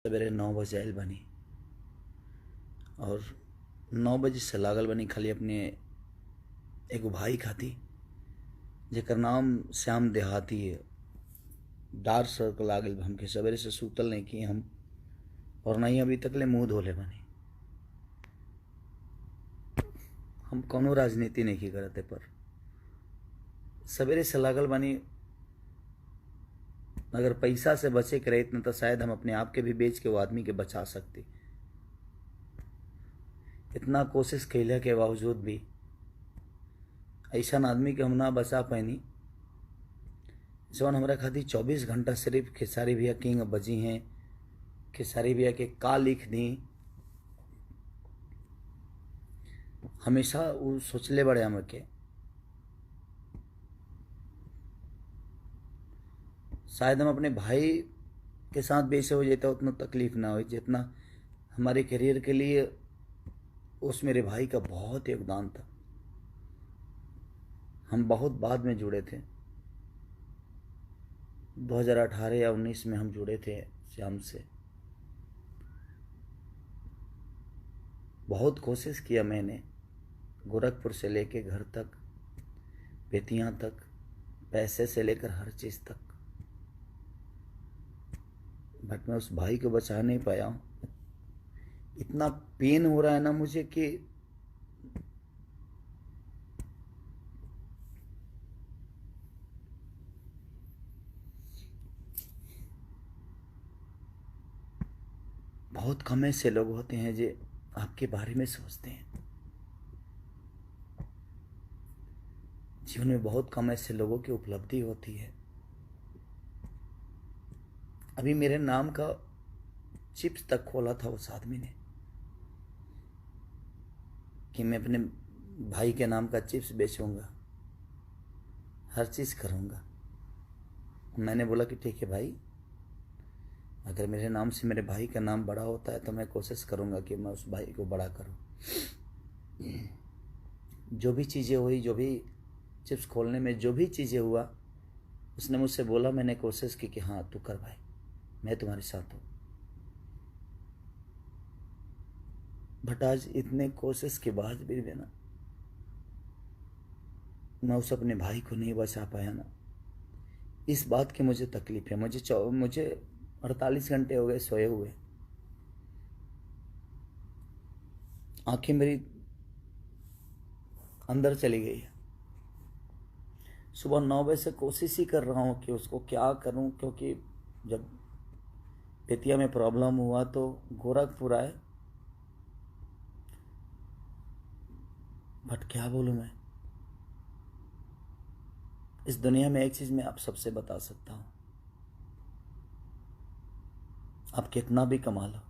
सवेरे 9 बजे आयल बनी और 9 बजे से लागल बनी खाली अपने एगो भाई खाती जेकर नाम श्याम देहाती है। डार्क सर्कल आ गल हमके, सवेरे से सूतल नहीं कि हम, और नहीं अभी तक ले मुँह धोले बनी। हम कोनो राजनीति नहीं की करते, पर सवेरे से लागल बनी। अगर पैसा से बचे के रहित न तो शायद हम अपने आप के भी बेच के वो आदमी के बचा सकते। इतना कोशिश कैला के बावजूद भी ऐसा आदमी के हम ना बचा पैनी जौन हमारा खातिर 24 घंटा सिर्फ खेसारी भैया किंग बजी हैं। खेसारी भैया के का लिख दी, हमेशा वो सोचले बड़े हम के शायद हम अपने भाई के साथ भी ऐसे हो जाता उतना तकलीफ ना हो जितना हमारे करियर के लिए उस मेरे भाई का बहुत योगदान था। हम बहुत बाद में जुड़े थे, 2018 या 19 में हम जुड़े थे श्याम से। बहुत कोशिश किया मैंने, गोरखपुर से लेके घर तक, बेतियां तक, पैसे से लेकर हर चीज़ तक, बट मैं उस भाई को बचा नहीं पाया हूँ। इतना पेन हो रहा है ना मुझे कि बहुत कम ऐसे लोग होते हैं जो आपके बारे में सोचते हैं। जीवन में बहुत कम ऐसे लोगों की उपलब्धि होती है। अभी मेरे नाम का चिप्स तक खोला था उस आदमी ने कि मैं अपने भाई के नाम का चिप्स बेचूंगा, हर चीज़ करूंगा। मैंने बोला कि ठीक है भाई, अगर मेरे नाम से मेरे भाई का नाम बड़ा होता है तो मैं कोशिश करूंगा कि मैं उस भाई को बड़ा करूं। जो भी चीज़ें हुई, जो भी चिप्स खोलने में जो भी चीज़ें हुआ, उसने मुझसे बोला, मैंने कोशिश की कि हाँ तू कर भाई, मैं तुम्हारे साथ हूँ। बट आज इतने कोशिश के बाद भी ना मैं उस अपने भाई को नहीं बचा पाया ना, इस बात की मुझे तकलीफ है। मुझे 48 घंटे हो गए सोए हुए, आंखें मेरी अंदर चली गई है। सुबह 9 बजे से कोशिश ही कर रहा हूँ कि उसको क्या करूँ, क्योंकि जब बेतिया में प्रॉब्लम हुआ तो गोरखपुर आए। बट क्या बोलूँ मैं, इस दुनिया में एक चीज़ मैं आप सबसे बता सकता हूँ, आप कितना भी कमा लो,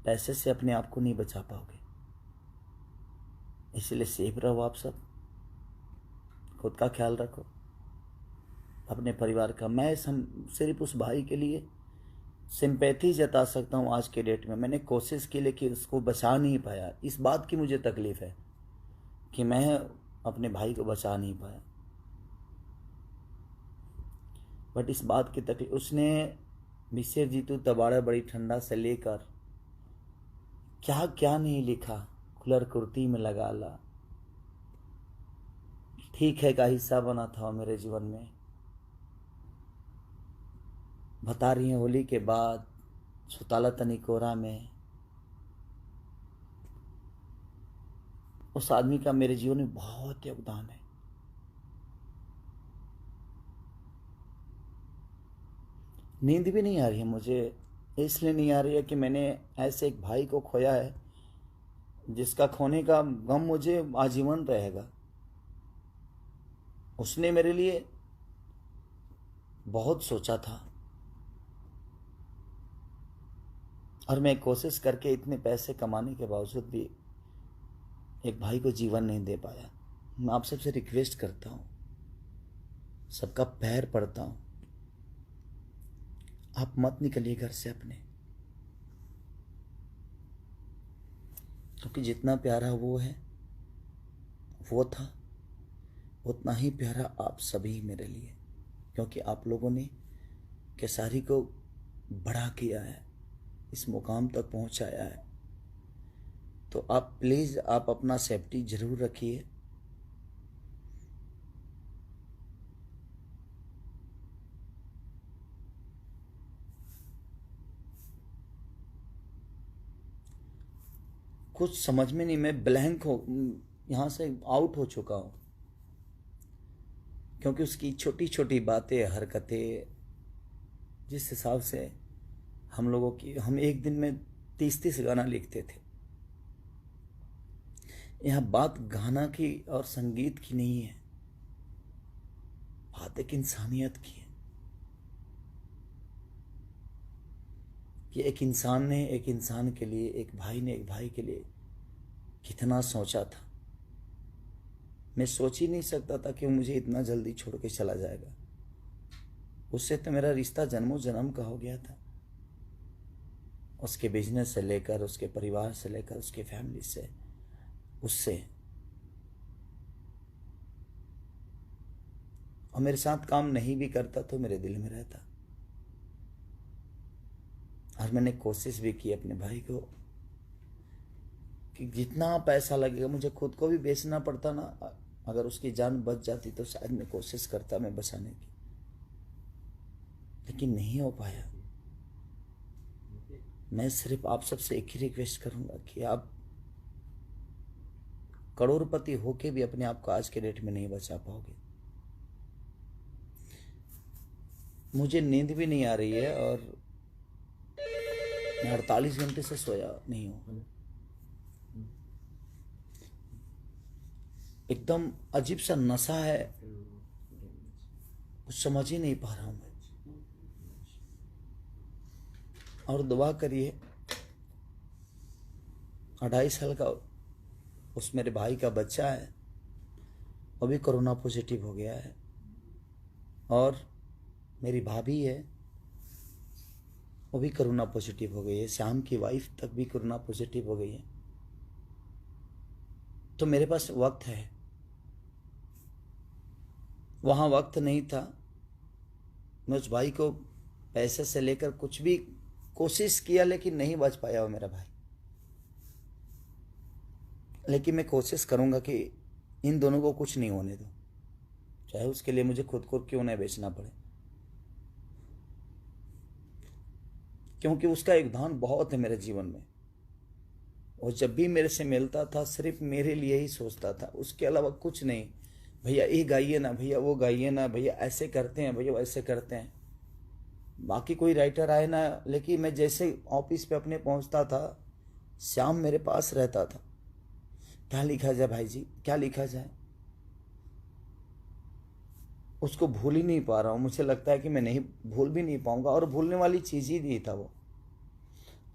पैसे से अपने आप को नहीं बचा पाओगे। इसलिए सेफ रहो आप सब, खुद का ख्याल रखो, अपने परिवार का। मैं सिर्फ उस भाई के लिए सिंपैथी जता सकता हूँ आज के डेट में। मैंने कोशिश की लेकिन उसको बचा नहीं पाया। इस बात की मुझे तकलीफ है कि मैं अपने भाई को बचा नहीं पाया। बट इस बात की तकलीफ, उसने मिसेर जीतू तबाड़ा बड़ी ठंडा से लेकर क्या क्या नहीं लिखा, खुलर कुर्ती में लगा ला, ठीक है का हिस्सा बना था मेरे जीवन में। बता रही हैं होली के बाद, सुताला तनी कोरा में, उस आदमी का मेरे जीवन में बहुत योगदान है। नींद भी नहीं आ रही है मुझे, इसलिए नहीं आ रही है कि मैंने ऐसे एक भाई को खोया है जिसका खोने का गम मुझे आजीवन रहेगा। उसने मेरे लिए बहुत सोचा था और मैं कोशिश करके इतने पैसे कमाने के बावजूद भी एक भाई को जीवन नहीं दे पाया। मैं आप सबसे रिक्वेस्ट करता हूँ, सबका पैर पड़ता हूँ, आप मत निकलिए घर से अपने, क्योंकि जितना प्यारा वो है, वो था, उतना ही प्यारा आप सभी मेरे लिए। क्योंकि आप लोगों ने केसारी को बड़ा किया है, इस मुकाम तक पहुंचाया है। तो आप प्लीज़ आप अपना सेफ्टी जरूर रखिए। कुछ समझ में नहीं, मैं ब्लैंक हो, यहाँ से आउट हो चुका हूँ, क्योंकि उसकी छोटी छोटी बातें, हरकतें, जिस हिसाब से हम लोगों की, हम एक दिन में 30-30 गाना लिखते थे। यहाँ बात गाना की और संगीत की नहीं है, बात एक इंसानियत की है कि एक इंसान ने एक इंसान के लिए, एक भाई ने एक भाई के लिए कितना सोचा था। मैं सोच ही नहीं सकता था कि वो मुझे इतना जल्दी छोड़ के चला जाएगा। उससे तो मेरा रिश्ता जन्मों जन्म का हो गया था, उसके बिजनेस से लेकर, उसके परिवार से लेकर, उसके फैमिली से, उससे। और मेरे साथ काम नहीं भी करता तो मेरे दिल में रहता। और मैंने कोशिश भी की अपने भाई को कि जितना पैसा लगेगा, मुझे खुद को भी बेचना पड़ता ना, अगर उसकी जान बच जाती तो शायद मैं कोशिश करता मैं बचाने की, लेकिन नहीं हो पाया। मैं सिर्फ आप सबसे एक ही रिक्वेस्ट करूंगा कि आप करोड़पति होके भी अपने आप को आज के डेट में नहीं बचा पाओगे। मुझे नींद भी नहीं आ रही है और मैं 48 घंटे से सोया नहीं हूं। एकदम अजीब सा नशा है, कुछ समझ ही नहीं पा रहा हूं मैं। और दुआ करिए, 2.5 साल का उस मेरे भाई का बच्चा है, वो भी कोरोना पॉजिटिव हो गया है। और मेरी भाभी है, वो भी कोरोना पॉजिटिव हो गई है। श्याम की वाइफ तक भी कोरोना पॉजिटिव हो गई है। तो मेरे पास वक्त है, वहाँ वक्त नहीं था। मैं उस भाई को पैसे से लेकर कुछ भी कोशिश किया, लेकिन नहीं बच पाया वो मेरा भाई। लेकिन मैं कोशिश करूंगा कि इन दोनों को कुछ नहीं होने दो, चाहे उसके लिए मुझे खुद को क्यों नहीं बेचना पड़े, क्योंकि उसका योगदान बहुत है मेरे जीवन में। वो जब भी मेरे से मिलता था सिर्फ मेरे लिए ही सोचता था, उसके अलावा कुछ नहीं। भैया ये गाइए ना, भैया वो गाइए ना, भैया ऐसे करते हैं, भैया वैसे करते हैं। बाकी कोई राइटर आए ना, लेकिन मैं जैसे ऑफिस पे अपने पहुंचता था, श्याम मेरे पास रहता था। क्या लिखा जाए भाई जी, क्या लिखा जाए? उसको भूल ही नहीं पा रहा हूँ। मुझे लगता है कि मैं नहीं भूल भी नहीं पाऊंगा, और भूलने वाली चीज़ ही नहीं था वो।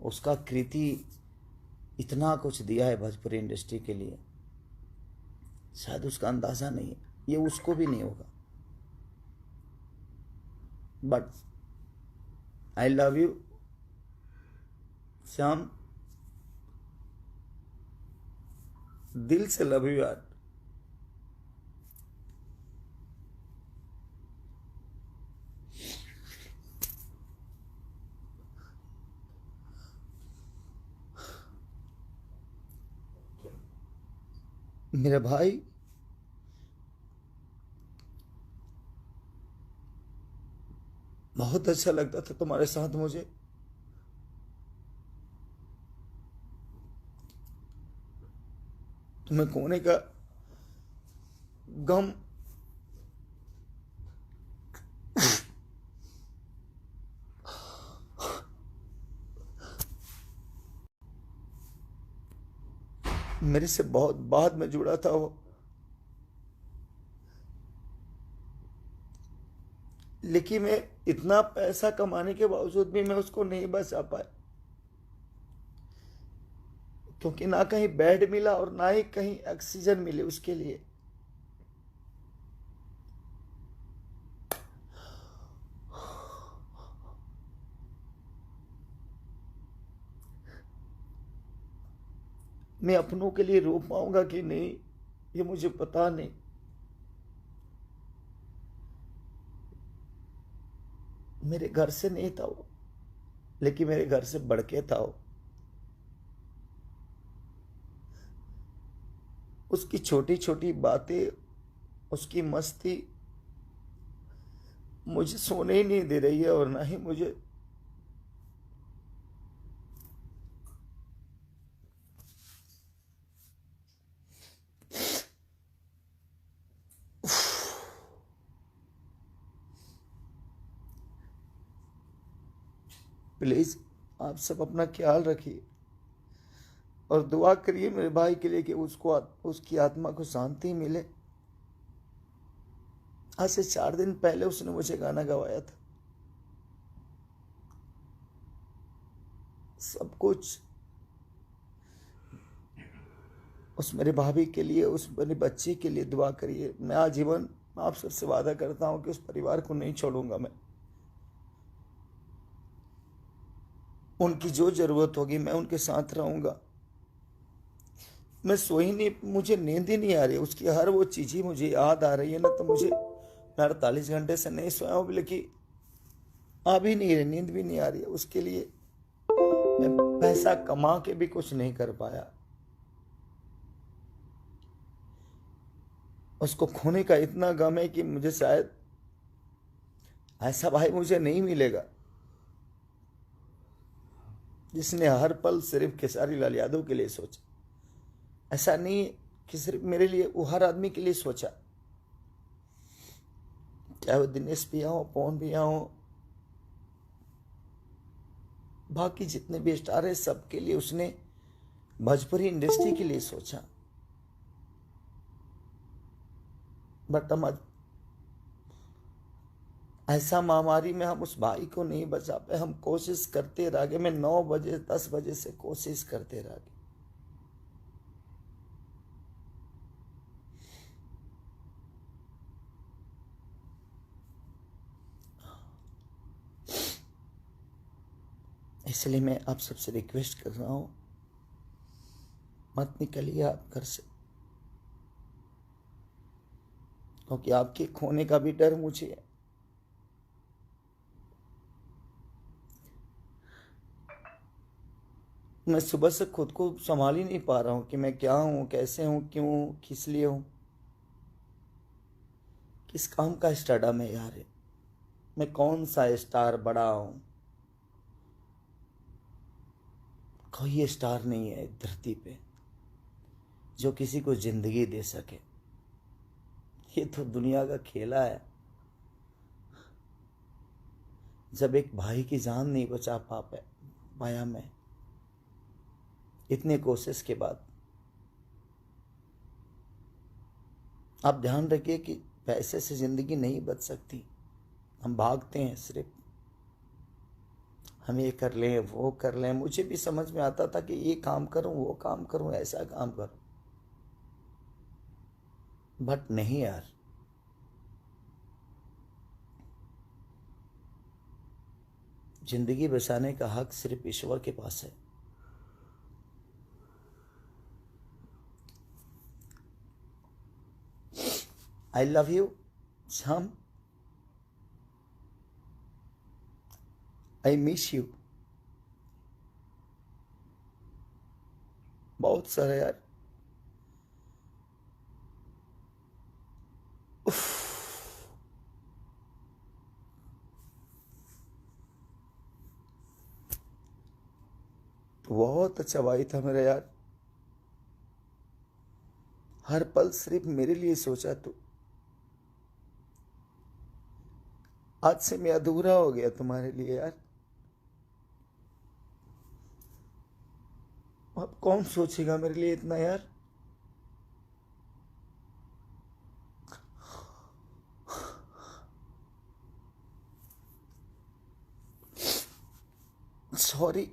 उसका कृति इतना कुछ दिया है भोजपुरी इंडस्ट्री के लिए, शायद उसका अंदाज़ा नहीं है, ये उसको भी नहीं होगा। But I love you Shyam, दिल से लव यू यार। मेरे भाई, बहुत अच्छा लगता था तुम्हारे साथ मुझे। तुम्हें खोने का गम मेरे से बहुत बाद में जुड़ा था वो, लेकिन मैं इतना पैसा कमाने के बावजूद भी मैं उसको नहीं बचा पाया, क्योंकि ना कहीं बेड मिला और ना ही कहीं ऑक्सीजन मिले उसके लिए। मैं अपनों के लिए रो पाऊंगा कि नहीं, ये मुझे पता नहीं। मेरे घर से नहीं था वो, लेकिन मेरे घर से बढ़ के था वो। उसकी छोटी छोटी बातें, उसकी मस्ती मुझे सोने ही नहीं दे रही है, और ना ही मुझे प्लीज आप सब अपना ख्याल रखिए और दुआ करिए मेरे भाई के लिए कि उसको उसकी आत्मा को शांति मिले। आज से 4 दिन पहले उसने मुझे गाना गवाया था। सब कुछ उस मेरे भाभी के लिए, उस मेरे बच्चे के लिए दुआ करिए। मैं आजीवन आप सबसे वादा करता हूं कि उस परिवार को नहीं छोड़ूंगा। मैं उनकी जो जरूरत होगी मैं उनके साथ रहूंगा। मैं सो ही नहीं, मुझे नींद ही नहीं आ रही। उसकी हर वो चीज ही मुझे याद आ रही है ना, तो मुझे, मैं 48 घंटे से नहीं सोया हूं, लेकिन आ भी नहीं रही, नींद भी नहीं आ रही है। उसके लिए मैं पैसा कमा के भी कुछ नहीं कर पाया। उसको खोने का इतना गम है कि मुझे शायद ऐसा भाई मुझे नहीं मिलेगा जिसने हर पल सिर्फ खेसारी लाल यादव के लिए सोचा। ऐसा नहीं कि सिर्फ मेरे लिए, वो हर आदमी के लिए सोचा, चाहे वो दिनेश भैया हो, पवन भैया हो, बाकी जितने भी स्टार है, सबके लिए उसने भोजपुरी इंडस्ट्री के लिए सोचा। बट हम ऐसा महामारी में हम उस भाई को नहीं बचा पाए। हम कोशिश करते रह गए। मैं 9 बजे 10 बजे से कोशिश करते रह गए। इसलिए मैं आप सबसे रिक्वेस्ट कर रहा हूं, मत निकलिए आप घर से, क्योंकि आपके खोने का भी डर मुझे है। मैं सुबह से खुद को संभाल ही नहीं पा रहा हूं कि मैं क्या हूं, कैसे हूं, क्यों, किस लिए हूं, किस काम का स्टार मैं यार है। मैं कौन सा स्टार बड़ा हूं। कोई स्टार नहीं है धरती पे जो किसी को जिंदगी दे सके। ये तो दुनिया का खेला है। जब एक भाई की जान नहीं बचा पाया मैं इतने कोशिश के बाद। आप ध्यान रखिए कि पैसे से जिंदगी नहीं बच सकती। हम भागते हैं सिर्फ, हम ये कर लें, वो कर लें। मुझे भी समझ में आता था कि ये काम करूं, वो काम करूं, ऐसा काम करूं, बट नहीं यार। जिंदगी बचाने का हक सिर्फ ईश्वर के पास है। आई love you Shyam, I miss you बहुत सारा यार। बहुत अच्छा भाई था मेरा यार। हर पल सिर्फ मेरे लिए सोचा तू। आज से मैं अधूरा हो गया तुम्हारे लिए यार। अब कौन सोचेगा मेरे लिए इतना यार। Sorry.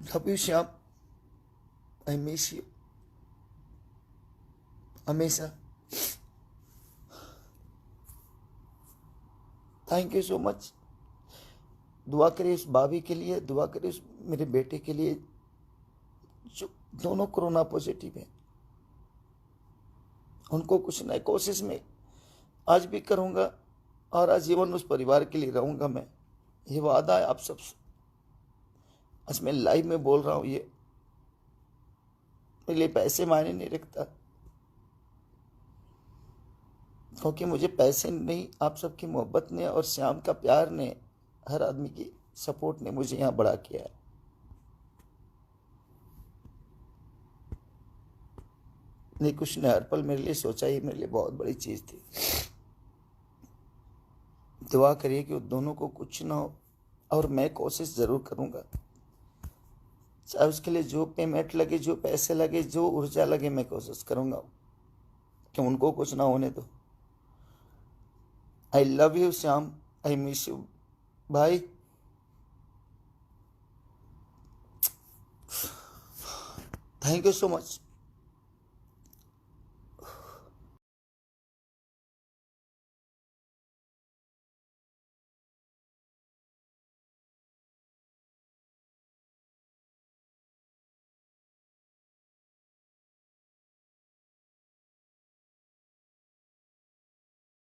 Love you Shyam, I miss you हमेशा। Thank you so much. दुआ करिए उस भाभी के लिए, दुआ करिए उस मेरे बेटे के लिए जो दोनों कोरोना पॉजिटिव है। उनको कुछ नई कोशिश में आज भी करूँगा और आजीवन उस परिवार के लिए रहूँगा। मैं ये वादा है आप सबसे, आज मैं लाइव में बोल रहा हूँ। ये मेरे लिए पैसे मायने नहीं रखता, क्योंकि मुझे पैसे नहीं, आप सबकी मोहब्बत ने और श्याम का प्यार ने, हर आदमी की सपोर्ट ने मुझे यहाँ बड़ा किया है। नहीं, कुछ ने हर पल मेरे लिए सोचा, ही मेरे लिए बहुत बड़ी चीज़ थी। दुआ करिए कि उन दोनों को कुछ ना हो, और मैं कोशिश ज़रूर करूँगा, चाहे उसके लिए जो पेमेंट लगे, जो पैसे लगे, जो ऊर्जा लगे, मैं कोशिश करूँगा कि उनको कुछ ना होने दो। I love you Shyam, I miss you भाई। Thank you so much.